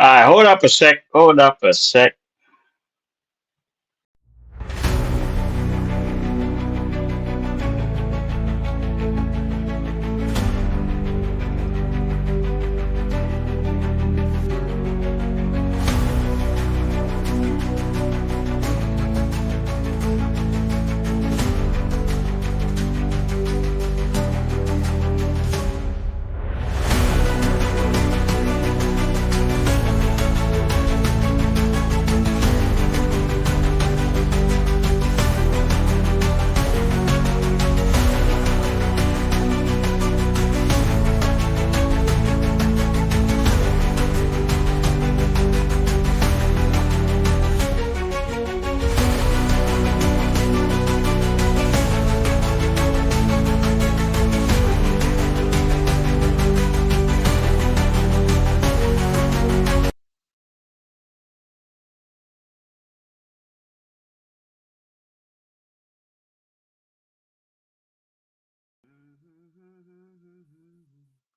Hold up a sec. Hold up a sec.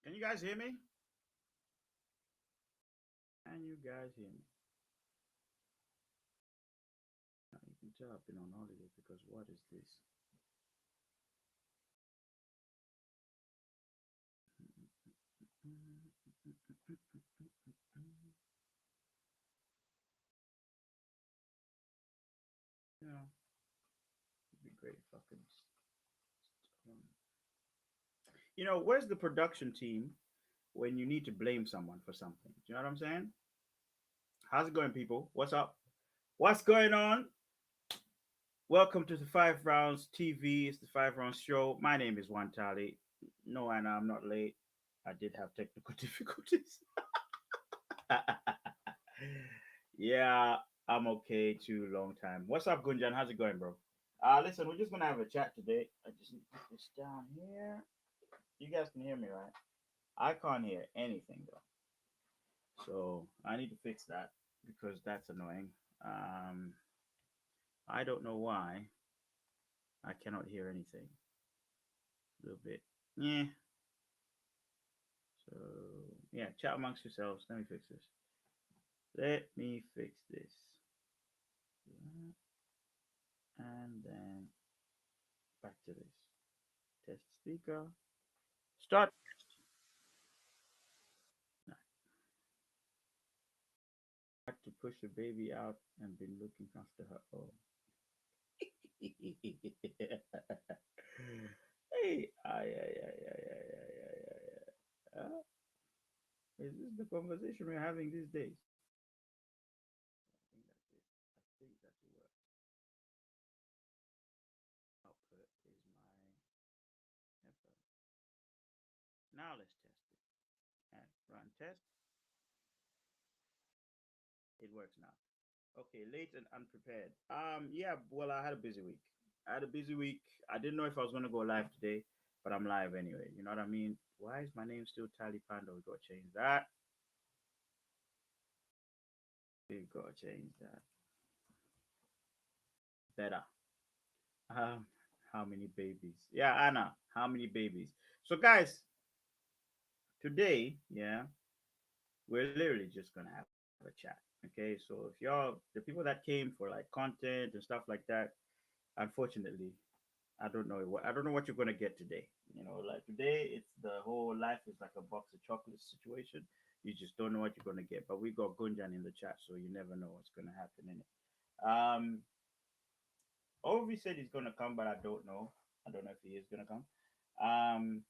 Can you guys hear me? Can you guys hear me? You can tell I've been on holiday because what is this? You know, it'd be great if I could. Um, where's the production team when you need to blame someone for something? Do you know what I'm saying? How's it going, people? What's up? What's going on? Welcome to the 5 Rounds TV. It's the 5 Rounds show. My name is Wantali. No, Anna, I'm not late. I did have technical difficulties. Yeah, I'm okay too. Long time. What's up, Gunjan? How's it going, bro? Listen, we're just gonna have a chat today. I just need to put this down here. You guys can hear me, right? I can't hear anything though, so I need to fix that because that's annoying. Um, I don't know why I cannot hear anything. A little bit. Yeah. So yeah, chat amongst yourselves. Let me fix this. Let me fix this. And then back to this. Test speaker. Start. No, had to push the baby out and been looking after her. Oh. Hey, ay, ay, ay, ay, ay, ay, ay, ay, ay. Is this the conversation we're having these days? I think that's it. I think that's the word. Output is my effort. Now let's test it. And run test. It works now. Okay, late and unprepared. Yeah, well, I had a busy week. I had a busy week. I didn't know if I was gonna go live today, but I'm live anyway. You know what I mean? Why is my name still Tally Panda? We gotta change that. We gotta change that. Better. Um, how many babies? Yeah, Anna. How many babies? So, guys, today, yeah, we're literally just gonna have a chat. Okay, so if y'all, the people that came for like content and stuff like that, unfortunately, I don't know what you're gonna get today. Like today, it's the whole life is like a box of chocolates situation. You just don't know what you're gonna get. But we got Gunjan in the chat, so you never know what's gonna happen in it. Ovi said he's gonna come, but I don't know. I don't know if he is gonna come. Um,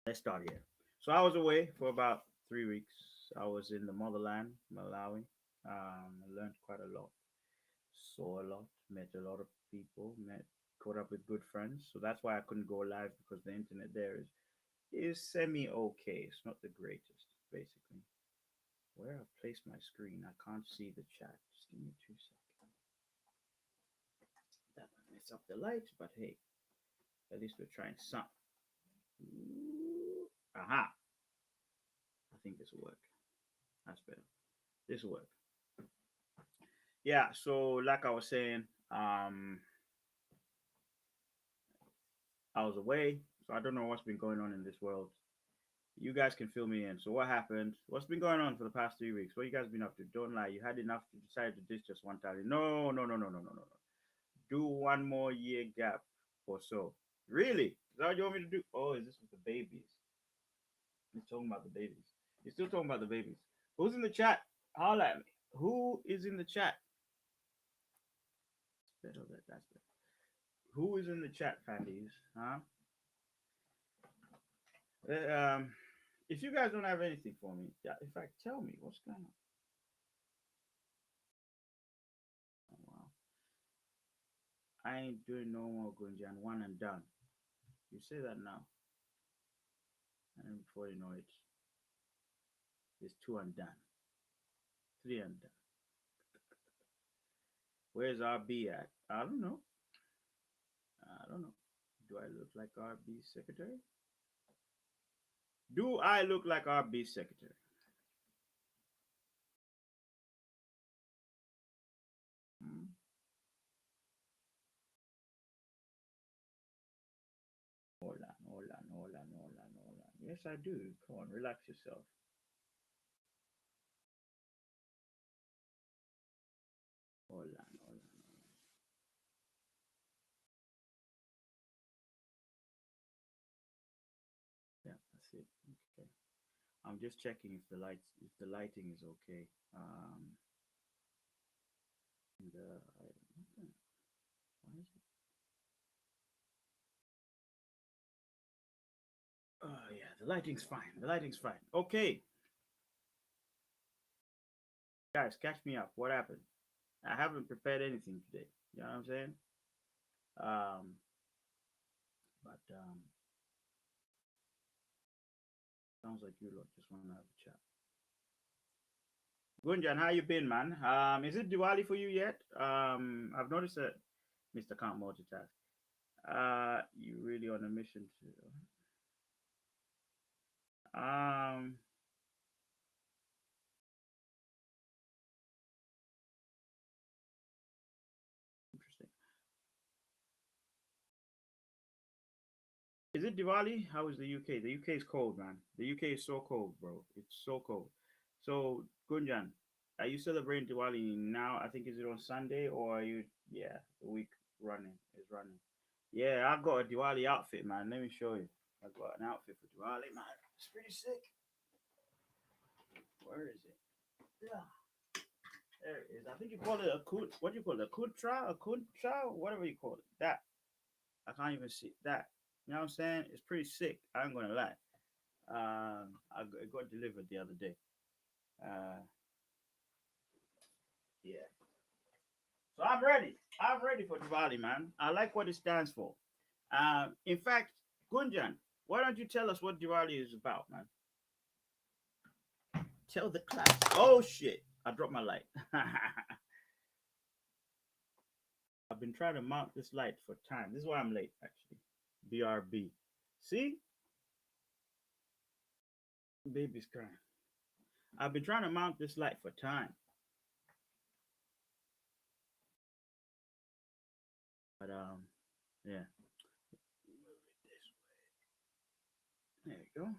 let's start here. So I was away for about 3 weeks. I was in the motherland, Malawi. I learned quite a lot, saw a lot, met a lot of people, met caught up with good friends. So that's why I couldn't go live because the internet there is semi okay. It's not the greatest, basically. Where I placed my screen, I can't see the chat. Just give me 2 seconds. That might mess up the light, but hey, at least we're trying some. Aha! I think this will work. That's better. This will work. Yeah. So, like I was saying, I was away, so I don't know what's been going on in this world. You guys can fill me in. So what happened? What's been going on for the past 3 weeks? What you guys been up to? Don't lie. You had enough to decide to ditch just one time. No, no, no, no, no, no, no, no. Do one more year gap or so. Really? Is that what you want me to do? Oh, is this with the babies? He's talking about the babies. He's still talking about the babies. Who's in the chat? Holla at me. Who is in the chat? Better that. That's better. Who is in the chat, Fandies? Huh? Uh, Um, if you guys don't have anything for me, yeah, in fact, tell me what's going on. Oh, wow. I ain't doing no more Gunjan. One and done. You say that now, and then before you know it, it's two and done, three and done. Where's RB at? I don't know. I don't know. Do I look like RB's secretary? Do I look like RB's secretary? Hmm? Hold on, hold on, hold on, hold on, hold on. Yes, I do. Come on, relax yourself. Hold on, hold on, hold on. Yeah, that's it. Okay. I'm just checking if the lighting is okay. What why is it? Oh yeah, the lighting's fine. The lighting's fine. Okay, guys, catch me up. What happened? I haven't prepared anything today. You know what I'm saying? Um, but sounds like you lot just want to have a chat. Gunjan, how you been, man? Is it Diwali for you yet? I've noticed that Mr. Can't multitask. You really on a mission to interesting. Is it Diwali? How is the UK? The UK is cold, man. The UK is so cold, bro. It's so cold. So, Gunjan, are you celebrating Diwali now? I think is it on Sunday or are you? Yeah, the week running is running. Yeah, I got a Diwali outfit, man. Let me show you. I got an outfit for Diwali, man. It's pretty sick. Where is it? Yeah, there it is. I think you call it a kut. What do you call it? A kutra? A kuntra? Whatever you call it. That. I can't even see that. You know what I'm saying? It's pretty sick. I ain't gonna lie. It got delivered the other day. Uh, yeah. So I'm ready. I'm ready for Diwali, man. I like what it stands for. In fact, Gunjan, why don't you tell us what Diwali is about, man? Tell the class. Oh shit! I dropped my light. I've been trying to mount this light for time. This is why I'm late, actually. BRB. See, baby's crying. I've been trying to mount this light for time, but yeah. There you go.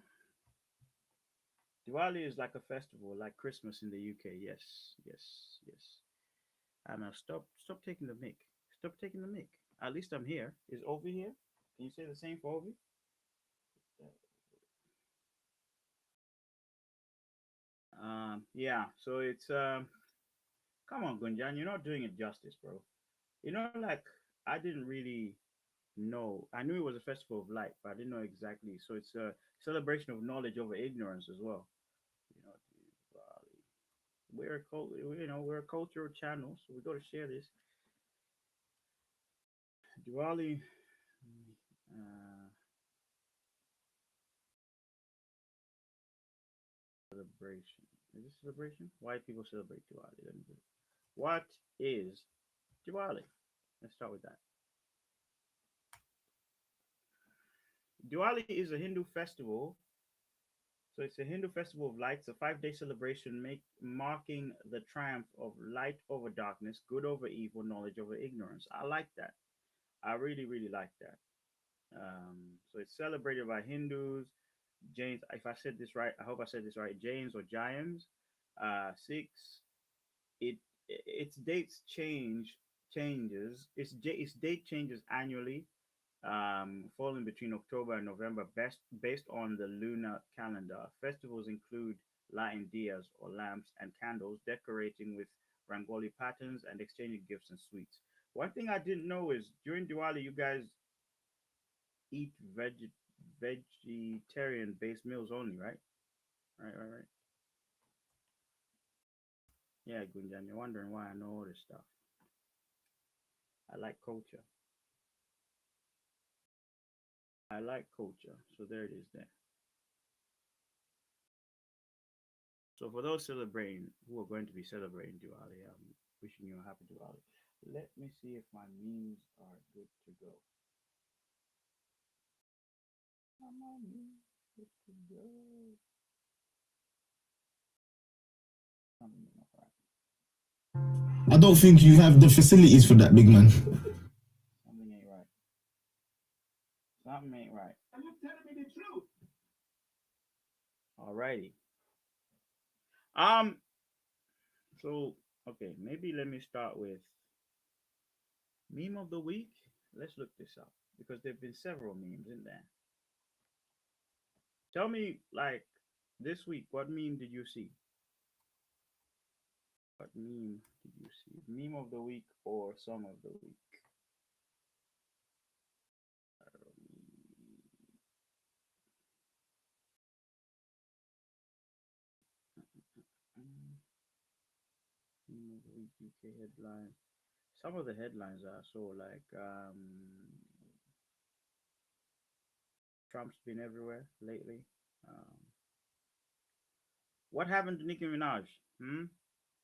Diwali is like a festival, like Christmas in the UK. Yes, yes, yes. And stop taking the mic. Stop taking the mic. At least I'm here. Is Ovi here? Can you say the same for Ovi? Yeah. So it's come on, Gunjan, you're not doing it justice, bro. Like I didn't really know. I knew it was a festival of light, but I didn't know exactly. So it's a celebration of knowledge over ignorance as well. You know, Diwali. We're a cultural channel, so we got to share this. Diwali uh, celebration. Is this celebration? Why people celebrate Diwali? Let me do it. What is Diwali? Let's start with that. Diwali is a Hindu festival. So it's a Hindu festival of lights, a 5-day celebration marking the triumph of light over darkness, good over evil, knowledge over ignorance. I like that. I really, really like that. So it's celebrated by Hindus. James. If I said this right, I hope I said this right. James or Giants. Six. It its dates changes. Its date changes annually, falling between October and November, best based on the lunar calendar. Festivals include lighting diyas or lamps and candles, decorating with rangoli patterns, and exchanging gifts and sweets. One thing I didn't know is during Diwali, you guys eat vegetarian based meals only, right? Right. Yeah, Gunjan, you're wondering why I know all this stuff. I like culture. I like culture. So there it is there. So for those celebrating who are going to be celebrating Diwali, I'm wishing you a happy Diwali. Let me see if my memes are good to go. Are my memes good to go? Something ain't right. I don't think you have the facilities for that, big man. Something ain't right. Something ain't right. Are you telling me the truth? Alrighty. Um. So okay, maybe let me start with meme of the week. Let's look this up because there've been several memes in there. Tell me, like this week, what meme did you see? What meme did you see? Meme of the week or song of the week? Meme of the week, UK headline. Some of the headlines are so like Trump's been everywhere lately. Um, what happened to Nicki Minaj? Hmm.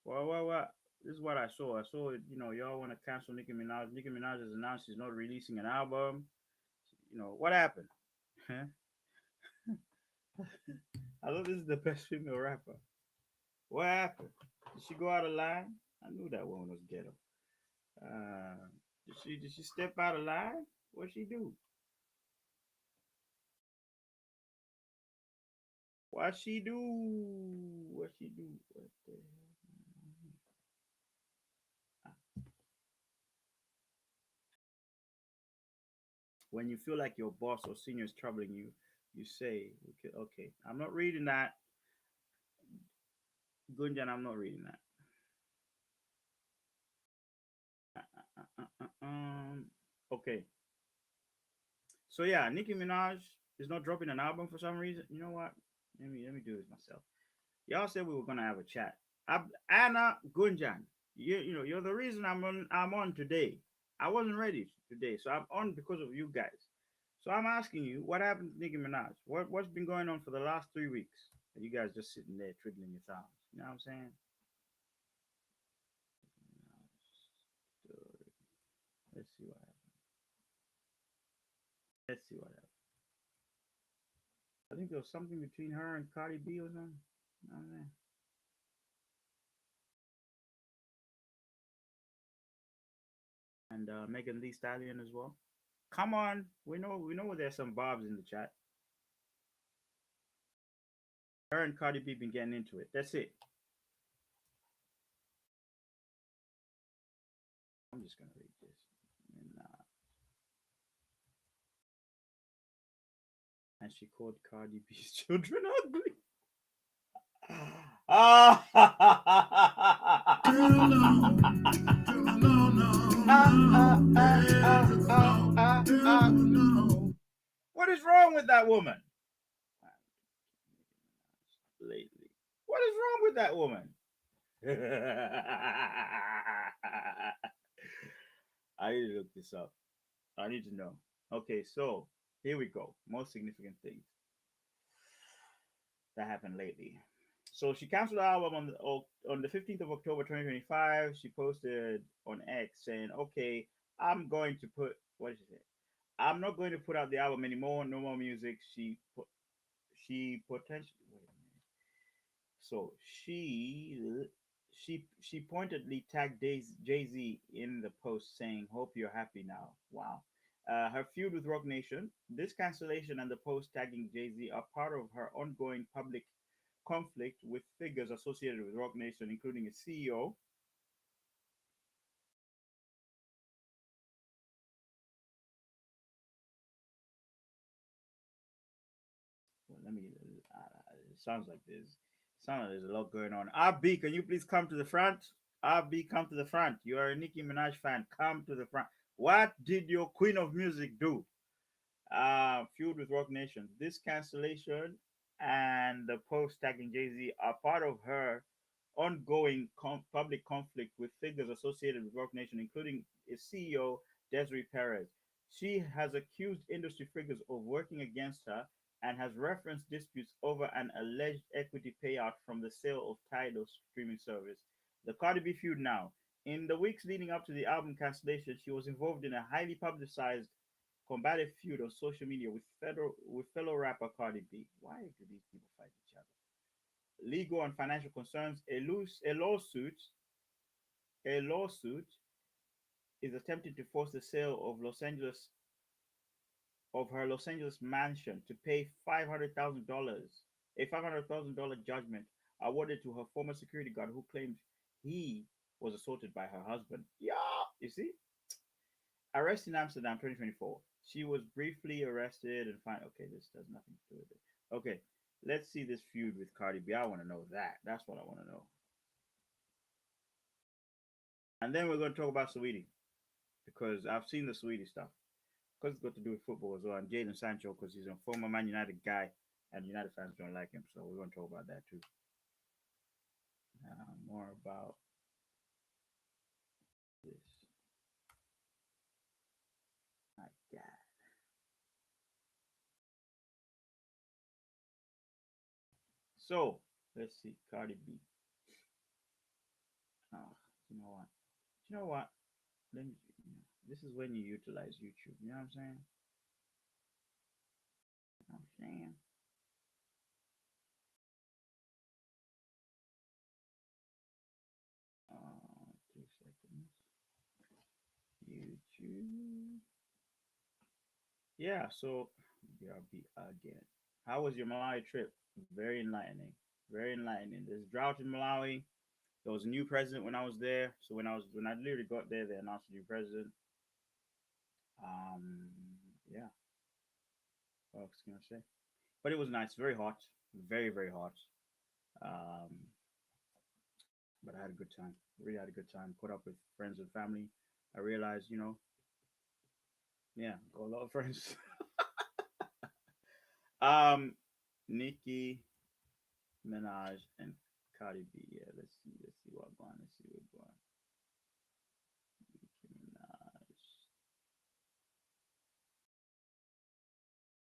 What? This is what I saw. I saw it. Y'all want to cancel Nicki Minaj. Nicki Minaj has announced she's not releasing an album. What happened? I thought this is the best female rapper. What happened? Did she go out of line? I knew that woman was ghetto. Uh, did she step out of line? What she do? What she do? What she do? What the hell? When you feel like your boss or senior is troubling you, you say, okay, I'm not reading that. Gunjan, I'm not reading that. Okay. So yeah, Nicki Minaj is not dropping an album for some reason. You know what? Let me do this myself. Y'all said we were gonna have a chat. Anna Gunjan, you're the reason I'm on today. I wasn't ready today, so I'm on because of you guys. So I'm asking you, what happened to Nicki Minaj? What's been going on for the last 3 weeks? And you guys just sitting there twiddling your thumbs. You know what I'm saying? Let's see what happened. Let's see what happened. I think there was something between her and Cardi B or something. You know what I'm saying? And Megan Thee Stallion as well. Come on, we know there's some bobs in the chat. Her and Cardi B been getting into it. That's it. I'm just gonna read this. And she called Cardi B's children ugly. Ah, Girl, no. Girl, no, no, no. Girl, no. what is wrong with that woman? Lately, what is wrong with that woman? I need to look this up. I need to know. Okay, so here we go. Most significant things that happened lately. So she canceled the album on the 15th of October 2025. She posted on X saying, "Okay, I'm going to put what did she say? I'm not going to put out the album anymore. No more music." She potentially wait a minute. So she pointedly tagged Jay Z in the post saying, "Hope you're happy now." Wow. Her feud with Rock Nation, this cancellation and the post tagging Jay Z are part of her ongoing public conflict with figures associated with Rock Nation, including its CEO. Well, let me. It sounds like there's a lot going on. RB, can you please come to the front? RB, come to the front. You are a Nicki Minaj fan. Come to the front. What did your Queen of Music do? Feud with Rock Nation. This cancellation and the post tagging Jay Z are part of her ongoing public conflict with figures associated with Rock Nation, including its CEO, Desiree Perez. She has accused industry figures of working against her and has referenced disputes over an alleged equity payout from the sale of Tidal streaming service. The Cardi B feud now. In the weeks leading up to the album cancellation, she was involved in a highly publicized combative feud on social media with fellow rapper Cardi B. Why do these people fight each other? Legal and financial concerns. A lawsuit is attempting to force the sale of her Los Angeles mansion to pay $500,000, a $500,000 judgment awarded to her former security guard who claimed he was assaulted by her husband. Yeah, you see, arrest in Amsterdam 2024. She was briefly arrested and fined. Okay, this does nothing to do with it. Okay, let's see this feud with Cardi B. I want to know that. That's what I want to know. And then we're going to talk about Sweetie because I've seen the Sweetie stuff. Because it's got to do with football as well. And Jaden Sancho because he's a former Man United guy and United fans don't like him. So we're going to talk about that too. More about this. My God. So let's see. Cardi B. Oh, you know what? You know what? Let me, this is when you utilize YouTube. You know what I'm saying? I'm saying. 2 seconds. YouTube. Yeah, so BRB again. How was your Malawi trip? Very enlightening. Very enlightening. There's drought in Malawi. There was a new president when I was there. So when I literally got there, they announced a new president. Um, yeah, what else can I say? But it was nice. Very hot. Very very hot. Um, but I had a good time. Really had a good time. Caught up with friends and family. I realized, yeah, got a lot of friends. um, Nicki, Minaj, and Cardi B. Yeah, let's see what going. Let's see what going. Nicki Minaj,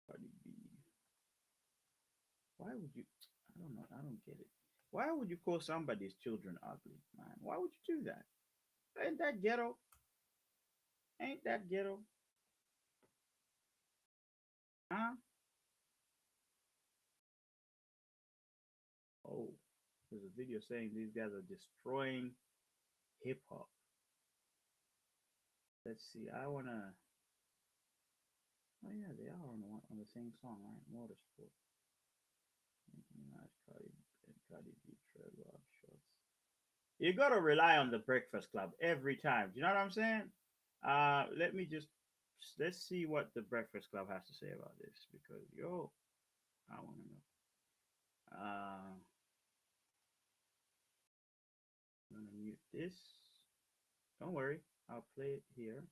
Cardi B. Why would you? I don't know. I don't get it. Why would you call somebody's children ugly, man? Why would you do that? Ain't that ghetto? Ain't that ghetto? Huh? Oh, there's a video saying these guys are destroying hip hop. Let's see. I wanna. Oh yeah, they are on the same song, right? Motorsport. Minaj, Cardi B, Trevor, Shorts. You gotta rely on the Breakfast Club every time. Do you know what I'm saying? Let me just let's see what the Breakfast Club has to say about this because I want to know. I'm gonna mute this. Don't worry, I'll play it here.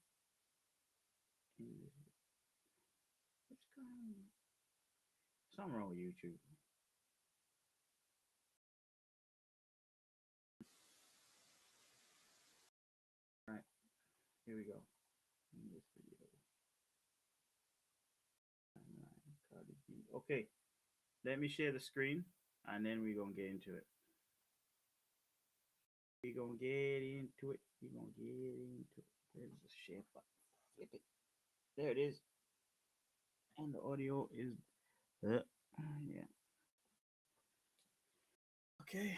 What's going on? Something wrong with YouTube. All right, here we go. In this video, Cardi B. Okay, let me share the screen, and then we're gonna get into it. We're gonna get into it. We're gonna get into it. There's the share button. Flip it. There it is. And the audio is yeah. Okay.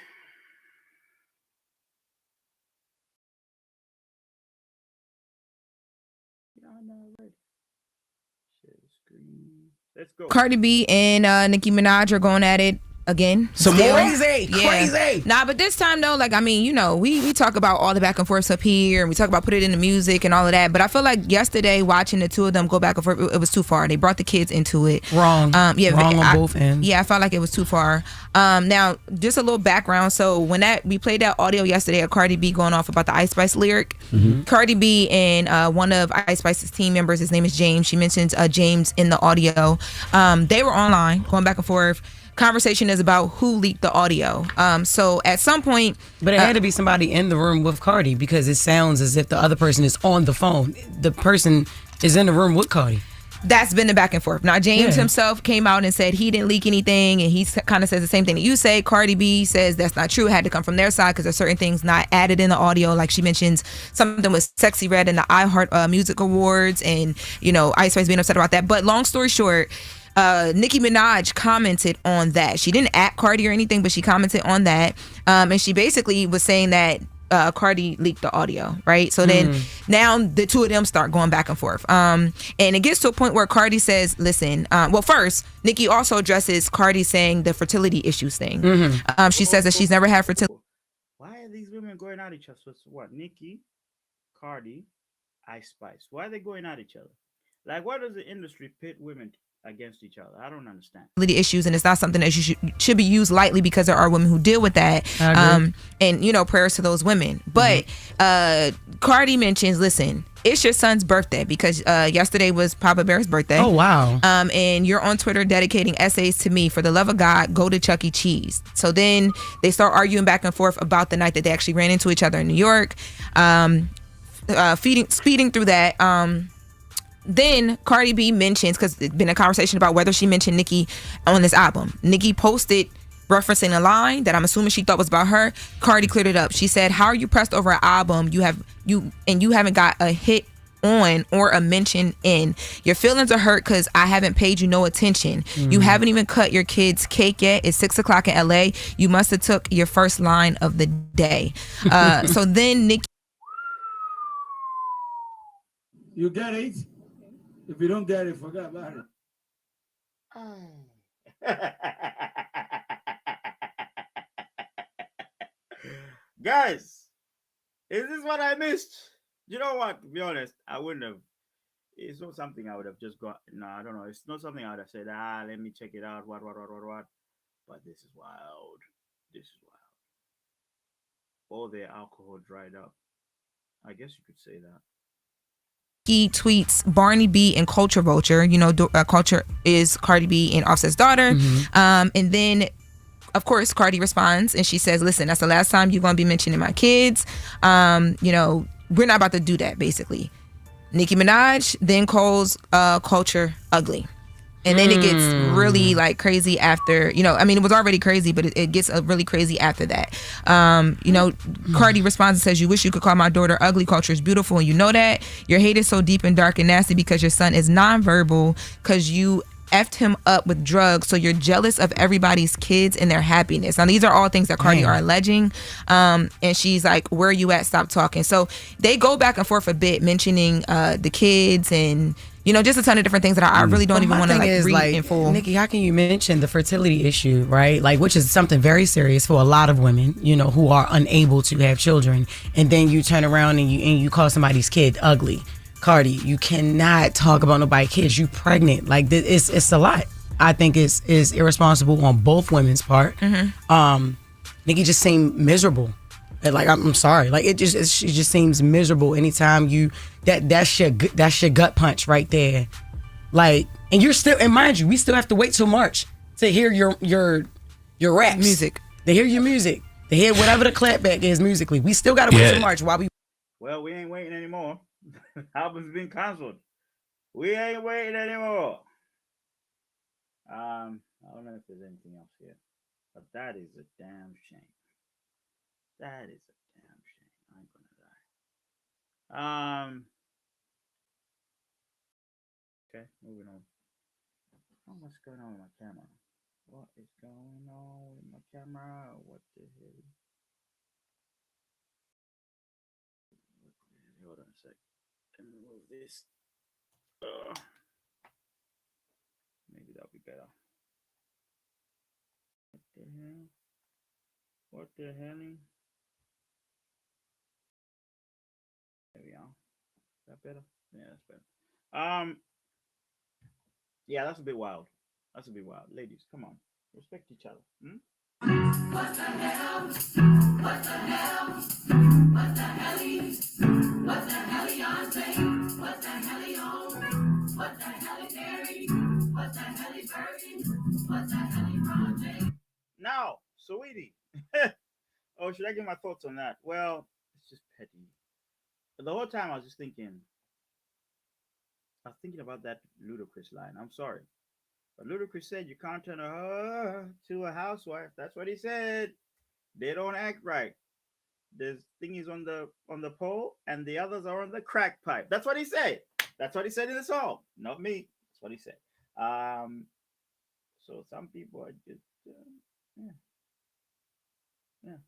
Yeah, I'm all right. Let's go. Cardi B and Nicki Minaj are going at it again. Some still. more? Crazy. Nah, but this time though, like I mean, we talk about all the back and forth up here, and we talk about put it in the music and all of that. But I feel like yesterday watching the two of them go back and forth, it was too far. They brought the kids into it. Wrong. Wrong on both ends. Yeah, I felt like it was too far. Now just a little background. So when we played that audio yesterday of Cardi B going off about the Ice Spice lyric, Cardi B and one of Ice Spice's team members, his name is James. She mentions James in the audio. They were online going back and forth. Conversation is about who leaked the audio. So at some point, but it had to be somebody in the room with Cardi, because it sounds as if the other person is on the phone. The person is in the room with Cardi. That's been the back and forth. Now James himself came out and said he didn't leak anything, and he kind of says the same thing that you say. Cardi B says that's not true. It had to come from their side because there's certain things not added in the audio. Like she mentions something with Sexy Red in the iHeart Music Awards, and Ice Spice being upset about that. But long story short, Nicki Minaj commented on that. She didn't at Cardi or anything, but she commented on that, and she basically was saying that Cardi leaked the audio, right? So then now the two of them start going back and forth, and it gets to a point where Cardi says, "Listen, well, first Nicki also addresses Cardi saying the fertility issues thing. She says that she's never had fertility." Why are these women going at each other? So it's what? Nicki, Cardi, Ice Spice. Why are they going at each other? Like, why does the industry pit women against each other? I don't understand. Issues, and it's not something that you should be used lightly, because there are women who deal with that. And prayers to those women. But Cardi mentions, listen, it's your son's birthday, because yesterday was Papa Bear's birthday. Oh wow. And you're on Twitter dedicating essays to me. For the love of God, go to Chuck E. Cheese. So then they start arguing back and forth about the night that they actually ran into each other in New York. Speeding through that. Then Cardi B mentions, because it's been a conversation about whether she mentioned Nicki on this album. Nicki posted referencing a line that I'm assuming she thought was about her. Cardi cleared it up. She said, "How are you pressed over an album you haven't got a hit on or a mention in? Your feelings are hurt because I haven't paid you no attention. You haven't even cut your kid's cake yet. It's 6:00 in LA. You must have took your first line of the day." So then Nicki. You get it? If you don't get it, forget about it. Guys, is this what I missed? You know what? To be honest, I wouldn't have. It's not something I would have just got. No, I don't know. It's not something I would have said. Let me check it out. What? But this is wild. This is wild. All their alcohol dried up. I guess you could say that. He tweets Barney B and Culture Vulture. Culture is Cardi B and Offset's daughter. And then, of course, Cardi responds and she says, "Listen, that's the last time you're going to be mentioning my kids. We're not about to do that," basically. Nicki Minaj then calls Culture ugly. And then it gets really crazy after, it was already crazy, but it gets really crazy after that. Cardi responds and says, "You wish you could call my daughter ugly. Culture is beautiful, and you know that. Your hate is so deep and dark and nasty because your son is nonverbal, because you effed him up with drugs, so you're jealous of everybody's kids and their happiness." Now, these are all things that Cardi are alleging. And she's like, "Where are you at? Stop talking." So they go back and forth a bit, mentioning the kids and just a ton of different things that I really don't even want to read in full. Nicki, how can you mention the fertility issue, right? Which is something very serious for a lot of women, who are unable to have children, and then you turn around and you call somebody's kid ugly. Cardi, you cannot talk about nobody's kids. You pregnant. It's a lot. I think it's irresponsible on both women's part. Nicki just seemed miserable. I'm sorry. She just seems miserable anytime that's your gut punch right there. And you're still, and mind you, we still have to wait till March to hear your raps. Music. To hear your music. To hear whatever the clapback is musically. We still gotta wait till March while we. Well, we ain't waiting anymore. Album's been cancelled. We ain't waiting anymore. I don't know if there's anything else here, but that is a damn shame. That is a damn shame. I ain't gonna lie. Okay, moving on. Oh, what's going on with my camera? What is going on with my camera? What the hell? Hold on a sec. Let me move this. Maybe better. What the hell? What the hell? There we are. Is that better? Yeah, that's better. Yeah, that's a bit wild. That's a bit wild. Ladies, come on. Respect each other. Hmm? Now, sweetie. Oh, should I give my thoughts on that? Well, it's just petty. But the whole time I was just thinking, I was thinking about that ludicrous line. I'm sorry. But Ludacris said you can't turn a to a housewife. That's what he said. They don't act right. There's thingies on the pole, and the others are on the crack pipe. That's what he said. That's what he said in the song. Not me. That's what he said. So some people are just yeah, yeah.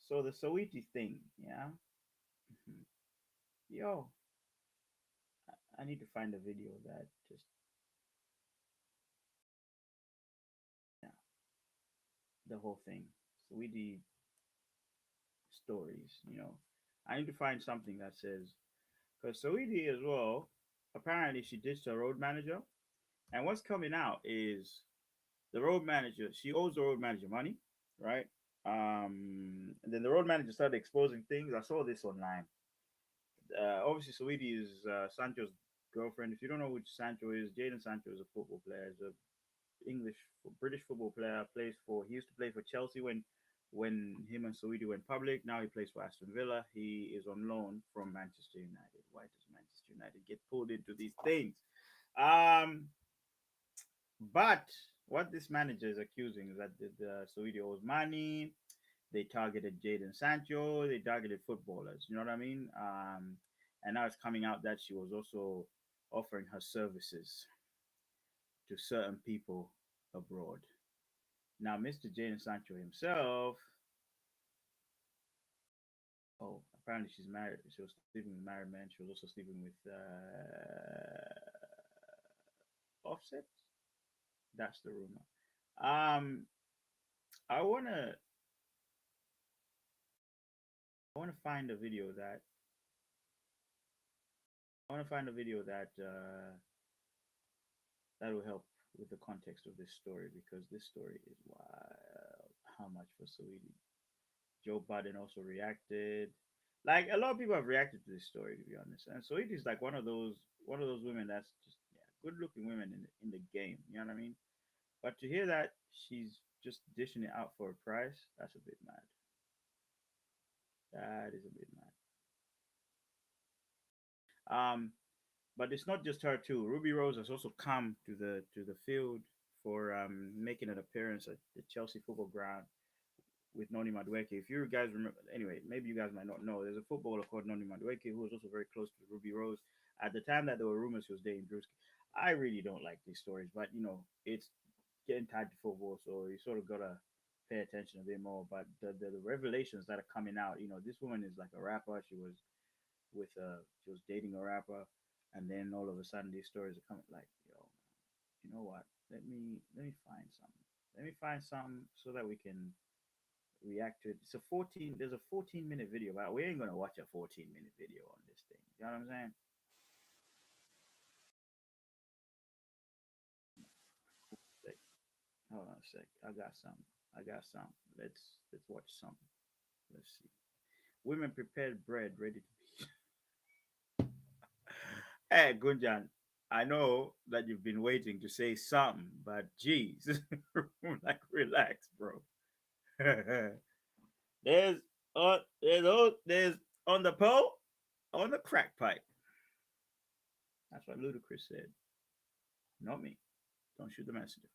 So the Sawiti thing, yeah. Yo, I need to find a video that just yeah, the whole thing. Sawiti stories, you know. I need to find something that says because Sawiti as well. Apparently, she ditched her road manager, and what's coming out is the road manager. She owes the road manager money, right? And then the road manager started exposing things. I saw this online. Obviously, Sweetie is Sancho's girlfriend. If you don't know who Sancho is, Jaden Sancho is a football player. He's a English, British football player. Plays for. He used to play for Chelsea when him and Sweetie went public. Now he plays for Aston Villa. He is on loan from Manchester United. Why does Manchester United get pulled into these things? But what this manager is accusing is that the Sweetie owes money. They targeted Jaden Sancho. They targeted footballers. You know what I mean? And now it's coming out that she was also offering her services to certain people abroad. Now, Mr. Jaden Sancho himself, oh, apparently she's married. She was sleeping with married men. She was also sleeping with Offset. That's the rumor. I wanna find a video that that will help with the context of this story because this story is wild. How much for Sweetie? Joe Biden also reacted. Like a lot of people have reacted to this story, to be honest. And Sweetie is like one of those women that's just good looking women in the game. You know what I mean? But to hear that she's just dishing it out for a price, that's a bit mad. That is a bit mad. But it's not just her too. Ruby Rose has also come to the field for making an appearance at the Chelsea football ground with Noni Madueke. If you guys remember, anyway, maybe you guys might not know. There's a footballer called Noni Madueke who was also very close to Ruby Rose. At the time that there were rumors she was dating Drewski. I really don't like these stories, but it's getting tied to football, so you sort of gotta pay attention a bit more. But the revelations that are coming out, this woman is like a rapper. She was dating a rapper, and then all of a sudden these stories are coming. Like, yo, you know what? Let me find something. Let me find something so that we can react to it. There's a 14-minute video, but we ain't gonna watch a 14-minute video on this thing. You know what I'm saying? Hold on a sec. I got some. Let's watch some. Let's see. Women prepared bread ready to be. Hey, Gunjan, I know that you've been waiting to say something, but geez, like relax, bro. there's on the pole, on the crack pipe. That's what Ludacris said. Not me. Don't shoot the messenger.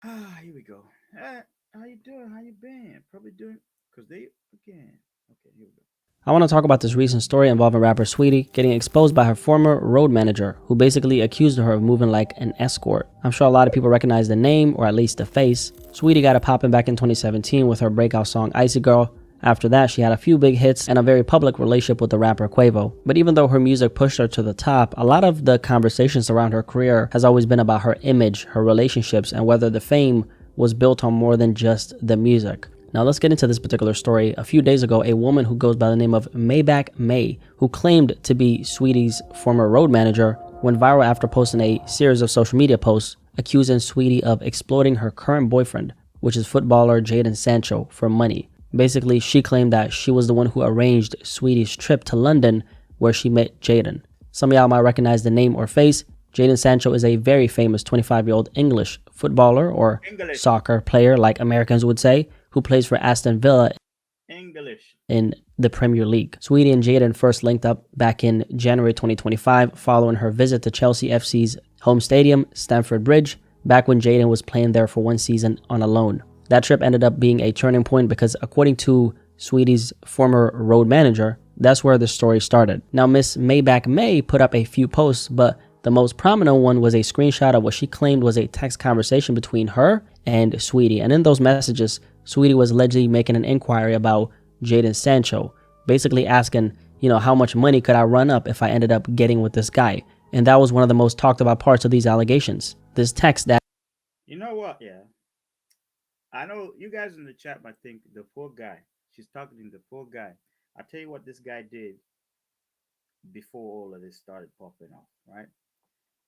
Here we go. How you doing? How you been? Probably doing because they again. Okay, here we go. I want to talk about this recent story involving rapper Sweetie getting exposed by her former road manager, who basically accused her of moving like an escort. I'm sure a lot of people recognize the name, or at least the face. Sweetie got it popping back in 2017 with her breakout song Icy Girl, After that, she had a few big hits and a very public relationship with the rapper Quavo. But even though her music pushed her to the top, a lot of the conversations around her career has always been about her image, her relationships, and whether the fame was built on more than just the music. Now let's get into this particular story. A few days ago, a woman who goes by the name of Maybach May, who claimed to be Sweetie's former road manager, went viral after posting a series of social media posts accusing Sweetie of exploiting her current boyfriend, which is footballer Jaden Sancho, for money. Basically, she claimed that she was the one who arranged Sweetie's trip to London where she met Jaden. Some of y'all might recognize the name or face. Jaden Sancho is a very famous 25-year-old English footballer or soccer player, like Americans would say, who plays for Aston Villa in the Premier League. Sweetie and Jaden first linked up back in January 2025 following her visit to Chelsea FC's home stadium, Stamford Bridge, back when Jaden was playing there for one season on a loan. That trip ended up being a turning point because, according to Sweetie's former road manager, that's where the story started. Now, Miss Maybach May put up a few posts, but the most prominent one was a screenshot of what she claimed was a text conversation between her and Sweetie. And in those messages, Sweetie was allegedly making an inquiry about Jaden Sancho, basically asking, how much money could I run up if I ended up getting with this guy? And that was one of the most talked about parts of these allegations. This text that... You know what? Yeah. I know you guys in the chat might think the poor guy. She's talking to the poor guy. I tell you what this guy did before all of this started popping off, right?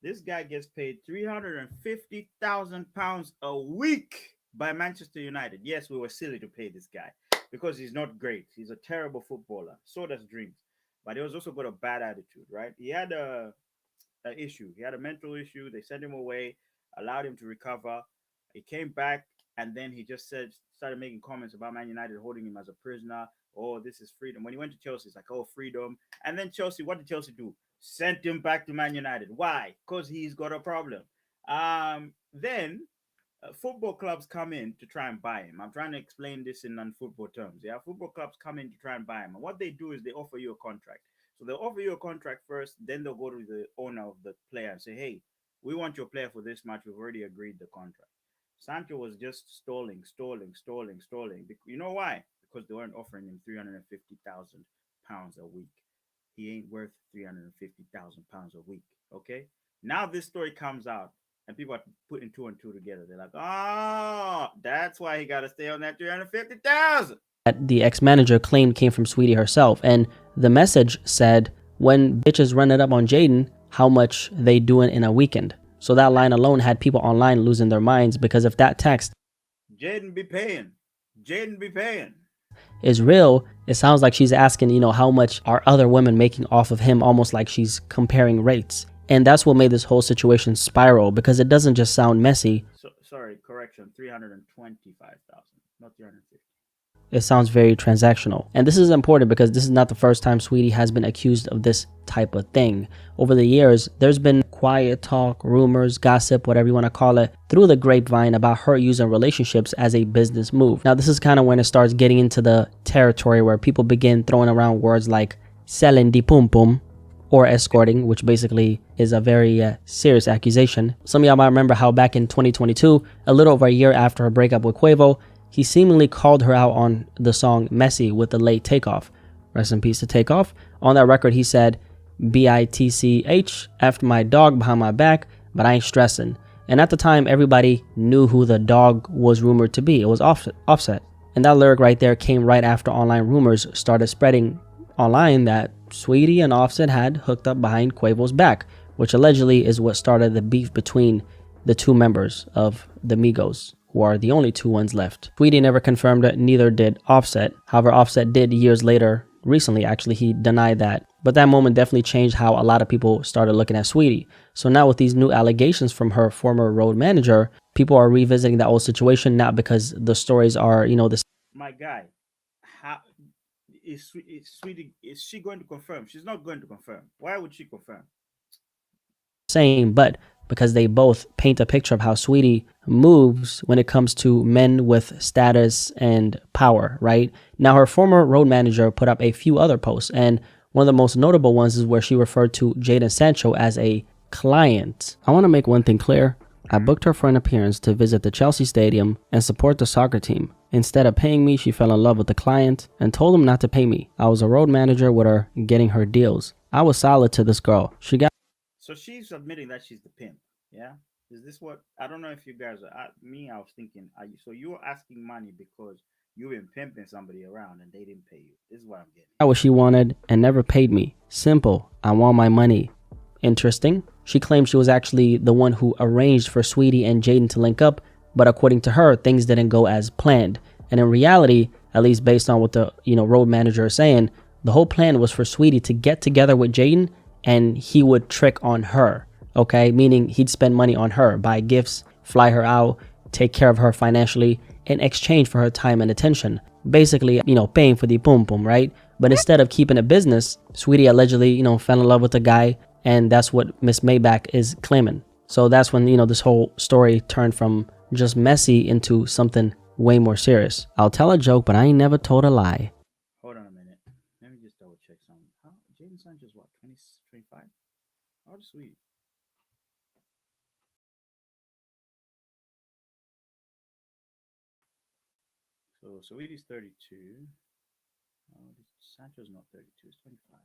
This guy gets paid £350,000 a week by Manchester United. Yes, we were silly to pay this guy because he's not great. He's a terrible footballer. So does Dreams. But he was also got a bad attitude, right? He had an issue. He had a mental issue. They sent him away, allowed him to recover. He came back, and then he just started making comments about Man United holding him as a prisoner. Oh, this is freedom. When he went to Chelsea, it's like, oh, freedom. And then Chelsea, what did Chelsea do? Sent him back to Man United. Why? Because he's got a problem. Then football clubs come in to try and buy him. I'm trying to explain this in non-football terms. Yeah, football clubs come in to try and buy him. And what they do is they offer you a contract. So they'll offer you a contract first, then they'll go to the owner of the player and say, hey, we want your player for this much. We've already agreed the contract. Sancho was just stalling. You know why? Because they weren't offering him £350,000 a week. He ain't worth £350,000 a week. Okay. Now this story comes out and people are putting two and two together. They're like, oh, that's why he got to stay on that $350,000. That the ex-manager claimed came from Sweetie herself. And the message said, when bitches run it up on Jaden, how much they doing in a weekend. So that line alone had people online losing their minds, because if that text Jaden be paying is real, it sounds like she's asking, how much are other women making off of him, almost like she's comparing rates. And that's what made this whole situation spiral, because it doesn't just sound messy. Sorry, correction, 325,000, not 350. It sounds very transactional. And this is important because this is not the first time Sweetie has been accused of this type of thing. Over the years, there's been quiet talk, rumors, gossip, whatever you want to call it, through the grapevine about her using relationships as a business move. Now, this is kind of when it starts getting into the territory where people begin throwing around words like selling the pum pum or escorting, which basically is a very serious accusation. Some of y'all might remember how back in 2022, a little over a year after her breakup with Quavo, he seemingly called her out on the song Messy with the late Takeoff. Rest in peace to Takeoff. On that record, he said, BITCH, after my dog behind my back, but I ain't stressing. And at the time, everybody knew who the dog was rumored to be. It was Offset. And that lyric right there came right after online rumors started spreading online that Sweetie and Offset had hooked up behind Quavo's back, which allegedly is what started the beef between the two members of the Migos, who are the only two ones left. Sweetie never confirmed it, neither did Offset. However, Offset did years later, recently actually, he denied that. But that moment definitely changed how a lot of people started looking at Sweetie. So now with these new allegations from her former road manager, people are revisiting that old situation, not because the stories are, this. My guy, how is Sweetie, is she going to confirm? She's not going to confirm. Why would she confirm? Same, but because they both paint a picture of how Sweetie moves when it comes to men with status and power, right? Now, her former road manager put up a few other posts, and one of the most notable ones is where she referred to Jaden Sancho as a client. I want to make one thing clear. I booked her for an appearance to visit the Chelsea Stadium and support the soccer team. Instead of paying me, she fell in love with the client and told him not to pay me. I was a road manager with her, getting her deals. I was solid to this girl. She got So she's admitting that she's the pimp. Yeah. Is this what? I don't know if you guys are. Me, I was thinking. So you're asking money because you've been pimping somebody around and they didn't pay you. This is what I'm getting. what she wanted and never paid me. Simple. I want my money. Interesting. She claimed she was actually the one who arranged for Sweetie and Jaden to link up, but according to her, things didn't go as planned. And in reality, at least based on what the road manager is saying, the whole plan was for Sweetie to get together with Jaden and he would trick on her. Okay, meaning he'd spend money on her, buy gifts, fly her out, take care of her financially in exchange for her time and attention. Basically, paying for the boom boom, right? But instead of keeping it business, Sweetie allegedly, fell in love with the guy, and that's what Miss Maybach is claiming. So that's when, this whole story turned from just messy into something way more serious. I'll tell a joke, but I ain't never told a lie. Hold on a minute. Let me just double check something. How Jaden Sancho's what? 20, 25? How sweet. So Sweetie's 32. Sancho's not 32, it's 25.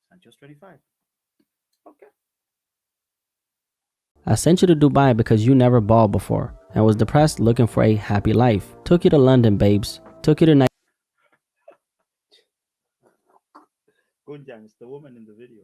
Sancho's 25. Okay. I sent you to Dubai because you never balled before and was depressed looking for a happy life. Took you to London, babes. Took you to Gunjan, it's the woman in the video.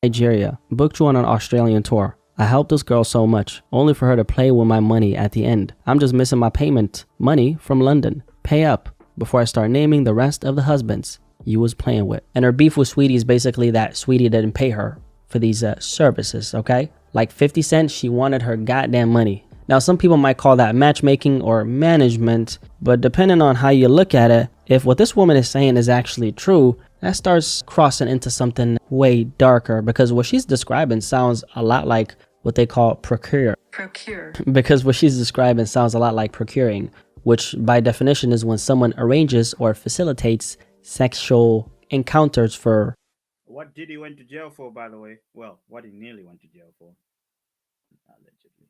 Nigeria. Booked you on an Australian tour. I helped this girl so much, only for her to play with my money at the end. I'm just missing my payment money from London. Pay up before I start naming the rest of the husbands you was playing with. And her beef with Sweetie is basically that Sweetie didn't pay her for these services, okay? Like 50 cents, she wanted her goddamn money. Now, some people might call that matchmaking or management, but depending on how you look at it, if what this woman is saying is actually true, that starts crossing into something way darker, because what she's describing sounds a lot like what they call procure. Because what she's describing sounds a lot like procuring, which by definition is when someone arranges or facilitates sexual encounters for... What Diddy went to jail for, by the way? Well, what he nearly went to jail for, allegedly.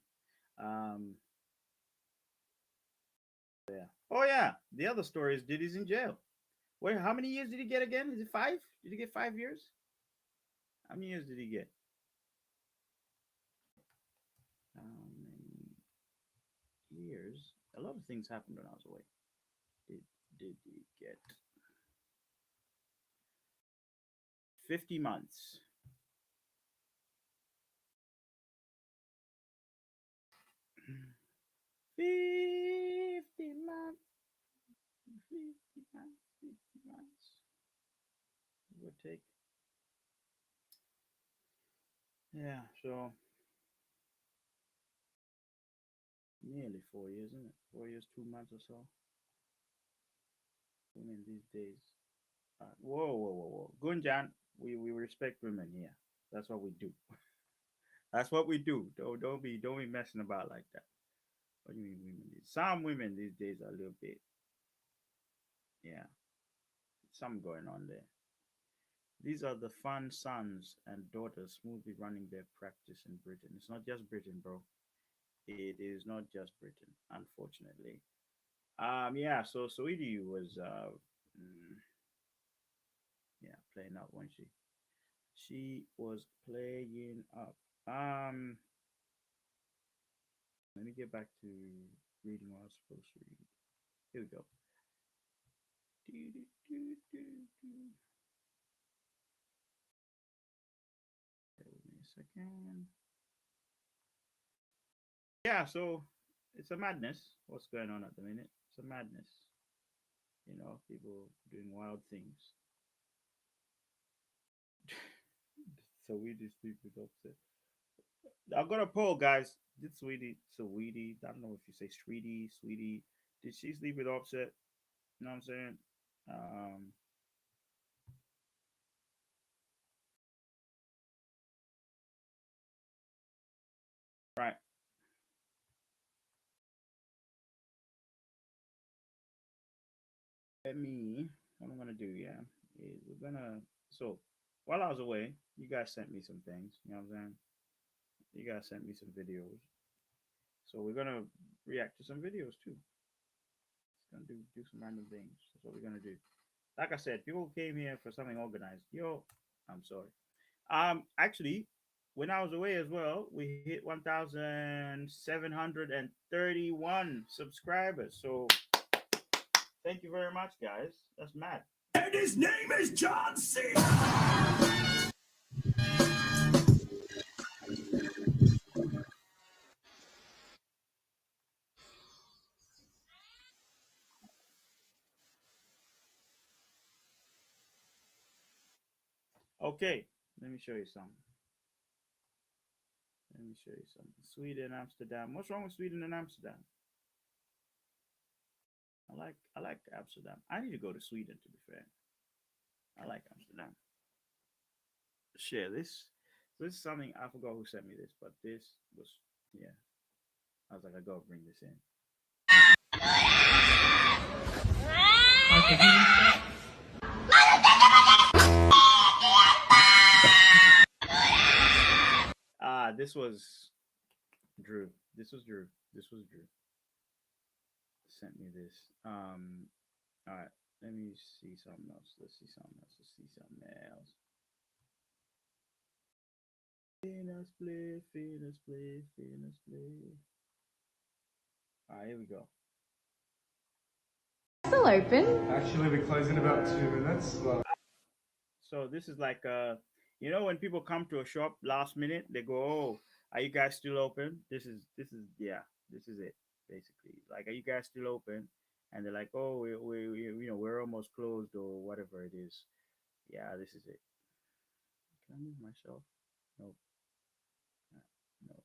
Yeah. Oh yeah. The other story is Diddy's in jail. Wait, how many years did he get again? Is it 5? Did he get 5 years? How many years did he get? How many years? A lot of things happened when I was away. Did he get 50 months? $50 months. 50 months. It would take. Yeah, so nearly 4 years, isn't it? 4 years, 2 months or so. Women these days. Whoa. Gunjan, we respect women here. That's what we do. That's what we do. Don't be messing about like that. What do you mean women? Some women these days are a little bit, yeah, something going on there. These are the fun sons and daughters smoothly running their practice in Britain. It's not just Britain, bro. It is not just Britain, unfortunately. Yeah. So Sweetie was, yeah, playing up, wasn't she? She was playing up. Let me get back to reading what I was supposed to read. Here we go. Bear with me a second. Yeah, so it's a madness. What's going on at the minute? It's a madness. People doing wild things. So we just sleep with upset. I've got a poll, guys. Did Sweetie, I don't know if you say Sweetie, did she sleep with Offset? You know what I'm saying? Um, right. What I'm gonna do, yeah, is we're gonna. So while I was away, you guys sent me some things. You know what I'm saying? You guys sent me some videos, so we're gonna react to some videos too. It's gonna do some random things. That's what we're gonna do. Like I said, people came here for something organized. Yo, I'm sorry. Actually, when I was away as well, we hit 1,731 subscribers. So thank you very much, guys. That's mad. And his name is John C. Okay, let me show you something. Let me show you something. Sweden, Amsterdam. What's wrong with Sweden and Amsterdam? I like Amsterdam. I need to go to Sweden to be fair. I like Amsterdam. Share this. So this is something I forgot who sent me this, but this was yeah. I was like, I gotta bring this in. This was Drew. This was Drew. This was Drew. Sent me this. All right. Let me see something else. Let's see something else. Let's see something else. Finna split, finna split, finna split. All right, here we go. Still open. Actually, we close in about 2 minutes. So this is like you know when people come to a shop last minute, they go, "Oh, are you guys still open?" This is yeah, this is it basically. Like, are you guys still open? And they're like, "Oh, we we're almost closed or whatever it is." Yeah, this is it. Can I move myself? Nope. No.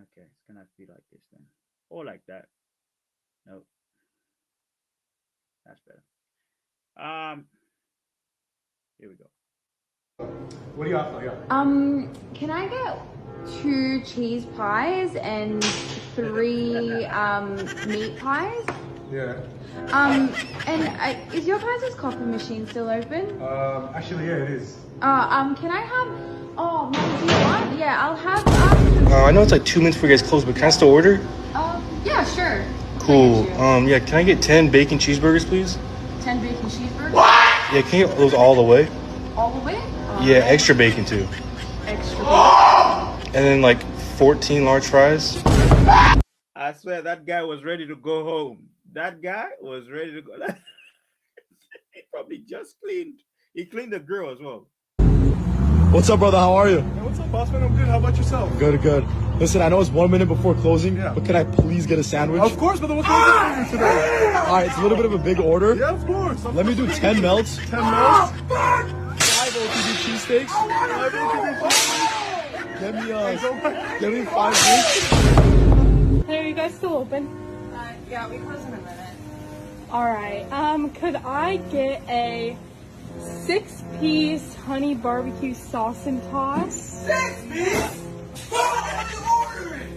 Okay, it's gonna be like this then, or like that. Nope, that's better. Here we go. What do you offer? Yeah. Can I get 2 cheese pies and 3 meat pies? Yeah. Is your guys' coffee machine still open? Actually, yeah, it is. Can I have? Oh, do you want? Yeah, I'll have. I know it's like 2 minutes before you guys close, but can I still order? Yeah, sure. Cool. Yeah, can I get 10 bacon cheeseburgers, please? 10 bacon cheeseburgers. Yeah, can you get those all the way? All the way? Yeah, extra bacon too. Extra bacon. And then like 14 large fries. I swear that guy was ready to go home. That guy was ready to go. He probably just cleaned. He cleaned the grill as well. What's up, brother? How are you? Hey, what's up, boss man? I'm good. How about yourself? Good, good. Listen, I know it's 1 minute before closing, Yeah. but can I please get a sandwich? Of course, brother. What can I do for you today? All right, it's a little bit of a big order. Yeah, of course. Let me do 10 melts. 10 mils. 5 OTB cheesesteaks. Get me 5 drinks. Hey, are you guys still open? Yeah, we close in a minute. Alright, could I get a 6-piece honey barbecue sauce and toss? 6 piece? What are you ordering?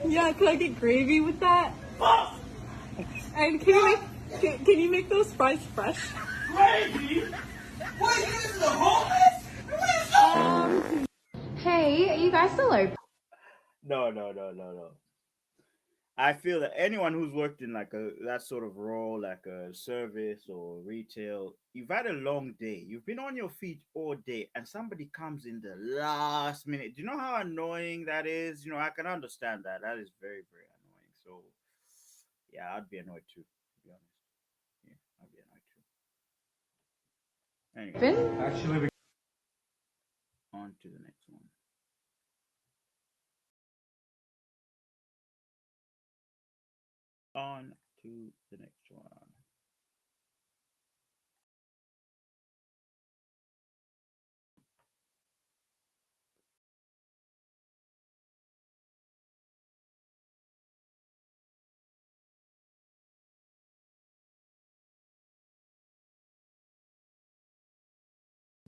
Yeah, could I get gravy with that? And can you make those fries fresh? Gravy? What, you this is the homeless? Hey, are you guys still open? No. I feel that anyone who's worked in like that sort of role, like a service or retail, you've had a long day. You've been on your feet all day, and somebody comes in the last minute. Do you know how annoying that is? You know, I can understand that. That is very, very annoying. So, yeah, I'd be annoyed too, to be honest. Yeah, I'd be annoyed too. Anyway, Actually, we on to the next one. On to the next one.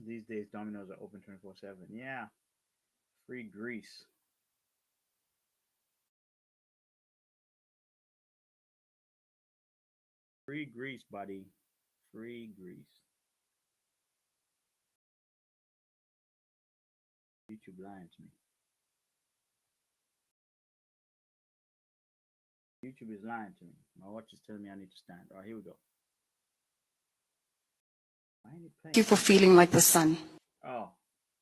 These days, Domino's are open 24/7. Yeah, free grease. Free grease, buddy. Free grease. YouTube lying to me. YouTube is lying to me. My watch is telling me I need to stand. All right, here we go. Why ain't it playing? Thank you for feeling like the sun. Oh,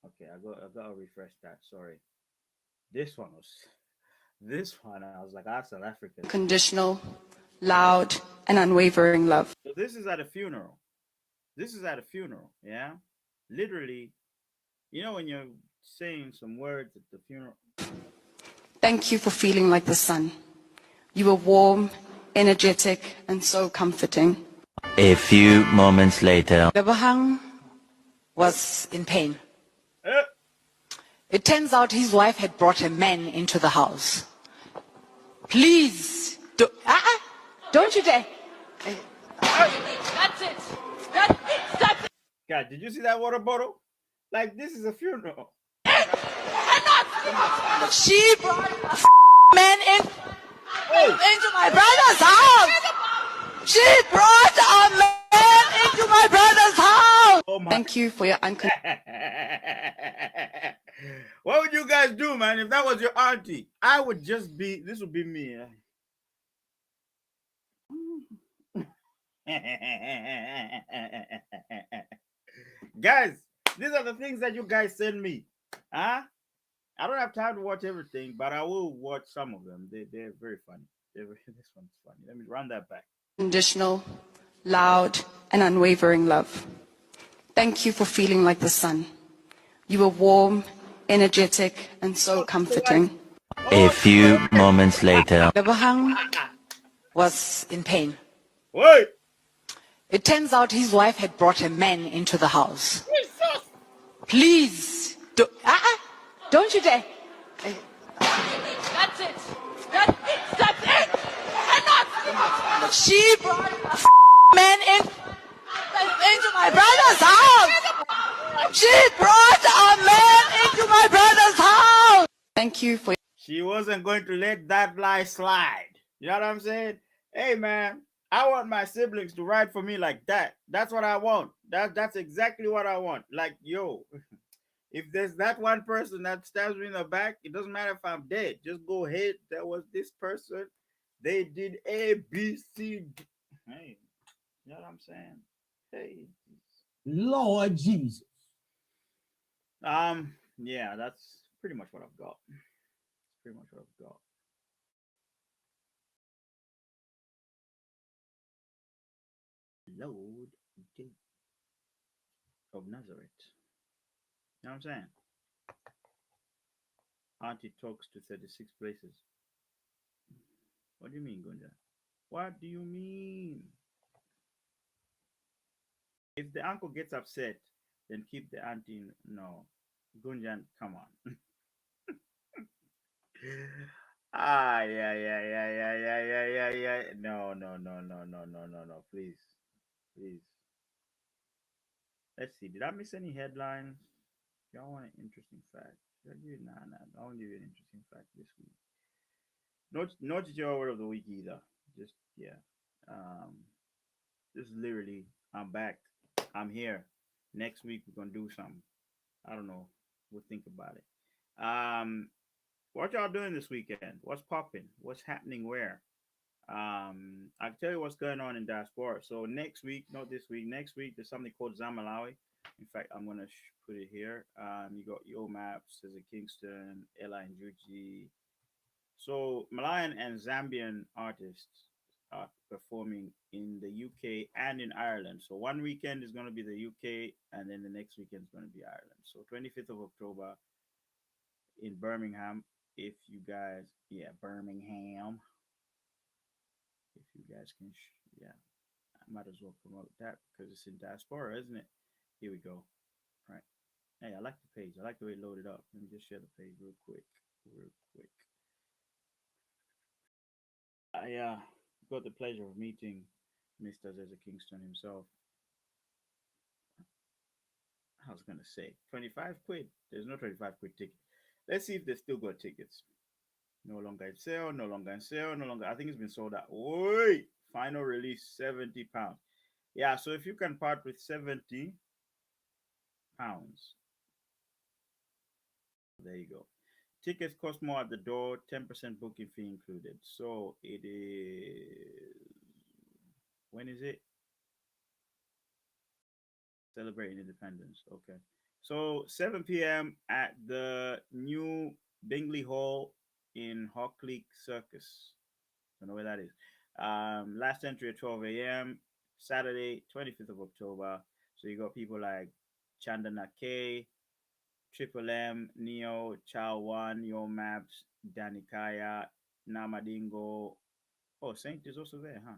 okay. I gotta refresh that. Sorry. This one was. This one I was like, ah, South African. Conditional, loud, and unwavering love. So this is at a funeral. This is at a funeral. Yeah, literally. You know when you're saying some words at the funeral. Thank you for feeling like the sun. You were warm, energetic, and so comforting. A few moments later. Lebohang was in pain. Eh. It turns out his wife had brought a man into the house. Please, don't you dare. That's it. That's it. That's it. God, did you see that water bottle? Like, this is a funeral. She brought a man into my brother's house. She brought a man into my brother's house. Oh my. Thank you for your unconditional. What would you guys do, man, if that was your auntie? I would just be, this would be me. Guys, these are the things that you guys send me. Huh? I don't have time to watch everything, but I will watch some of them. They're very funny. This one's funny. Let me run that back. Conditional, loud, and unwavering love. Thank you for feeling like the sun. You were warm, energetic, and so comforting. A few moments later. Lebohang was in pain. Wait. It turns out his wife had brought a man into the house. Please, don't you dare. That's it. That's it. That's it. She brought a man into my brother's house. She brought a man into my brother's house. Thank you for. She wasn't going to let that lie slide. You know what I'm saying? Hey, man, I want my siblings to ride for me like that. That's what I want. That's exactly what I want. Like, yo, if there's that one person that stabs me in the back, it doesn't matter if I'm dead. Just go ahead. There was this person. They did A, B, C, D. Hey, you know what I'm saying? Hey. Lord Jesus. Yeah, that's pretty much what I've got. Pretty much what I've got. Lord of Nazareth. You know what I'm saying? Auntie talks to 36 places. What do you mean, Gunja? What do you mean? If the uncle gets upset, then keep the auntie. No. Gunjan, come on. Yeah. No. Please. Let's see. Did I miss any headlines? Y'all want an interesting fact? Should I give you? Nah. I won't give you an interesting fact this week. Not your word of the week either. Just yeah. This is literally I'm back. I'm here. Next week we're gonna do something. I don't know. We'll think about it. What y'all doing this weekend? What's popping? What's happening where? I'll tell you what's going on in diaspora. So next week, not this week, next week there's something called Malawi. In fact, I'm gonna put it here. You got Yo Maps, there's a Kingston, Ella and Juji. So Malawian and Zambian artists are performing in the UK and in Ireland. So one weekend is gonna be the UK, and then the next weekend is gonna be Ireland. So 25th of October in Birmingham. If you guys, Birmingham. If you guys can, I might as well promote that because it's in diaspora, isn't it? Here we go. All right. Hey, I like the page. I like the way it loaded up. Let me just share the page real quick. I got the pleasure of meeting Mr. Zeza Kingston himself. I was gonna say 25 quid. There's no 25 quid ticket. Let's see if they still got tickets. No longer in sale. I think it's been sold out. Wait, final release £70. Yeah, so if you can part with £70, There you go. Tickets cost more at the door, 10% booking fee included. So it is. When is it? Celebrating Independence. Okay. So 7 p.m. at the new Bingley Hall in Hockley Circus. Don't know where that is. Last entry at 12 a.m. Saturday, 25th of October. So you got people like Chandana K, Triple M, Neo, Chow One, Yo Maps, Danikaya, Namadingo. Oh, Saint is also there, huh?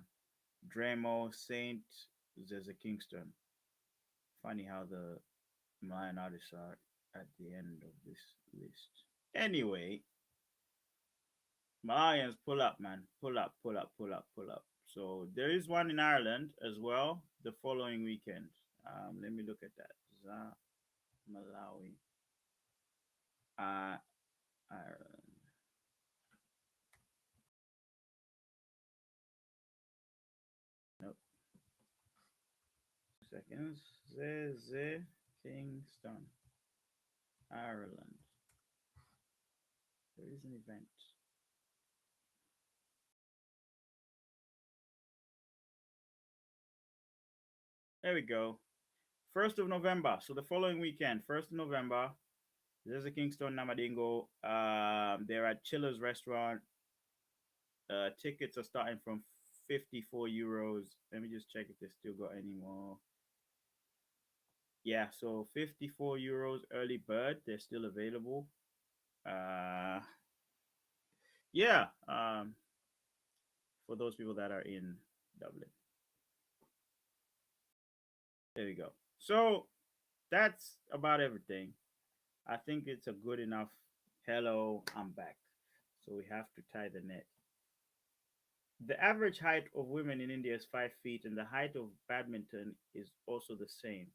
Dremo, Saint, there's a Kingston. Funny how the Malayan artists are at the end of this list. Anyway, Malayans, pull up, man. Pull up, pull up, pull up, pull up. So there is one in Ireland as well the following weekend. Let me look at that. Malawi. Ireland. Nope. 2 seconds. Kingston, Ireland. There is an event. There we go. 1st of November. So the following weekend, 1st of November, there's a Kingston Namadingo. They're at Chiller's Restaurant. Tickets are starting from 54 euros. Let me just check if they still got any more. Yeah, so 54 euros early bird. They're still available. Yeah, for those people that are in Dublin. There we go. So that's about everything. I think it's a good enough. Hello, I'm back. So we have to tie the net. The average height of women in India is 5 feet, and the height of badminton is also the same.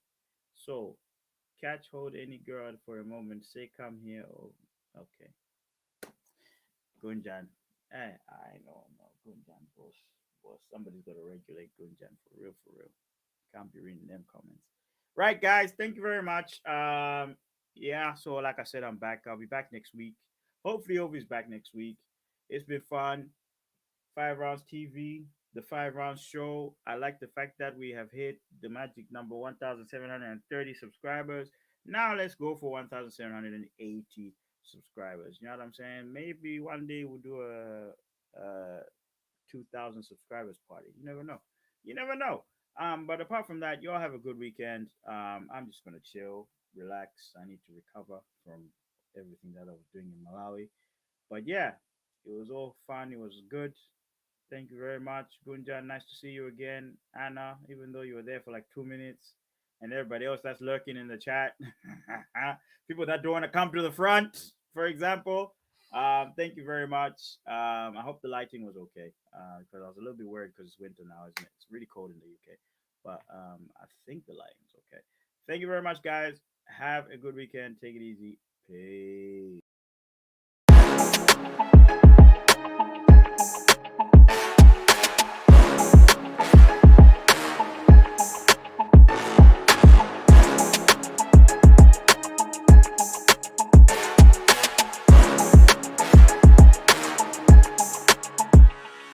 So, catch hold any girl for a moment. Say, come here. Oh, okay. Gunjan. I know, no. Gunjan, boss. Somebody's got to regulate Gunjan for real, for real. Can't be reading them comments. Right, guys. Thank you very much. Yeah. So, like I said, I'm back. I'll be back next week. Hopefully, Ovi's back next week. It's been fun. 5 Rounds TV, the 5 Rounds show. I like the fact that we have hit the magic number 1,730 subscribers. Now let's go for 1,780 subscribers. You know what I'm saying? Maybe one day we'll do a 2,000 subscribers party. You never know. You never know. But apart from that, y'all have a good weekend. I'm just gonna chill, relax. I need to recover from everything that I was doing in Malawi. But yeah, it was all fun. It was good. Thank you very much, Gunjan. Nice to see you again, Anna. Even though you were there for like 2 minutes, and everybody else that's lurking in the chat, people that don't want to come to the front, for example. Thank you very much. I hope the lighting was okay because I was a little bit worried because it's winter now, isn't it? It's really cold in the UK, but I think the lighting's okay. Thank you very much, guys. Have a good weekend. Take it easy. Peace.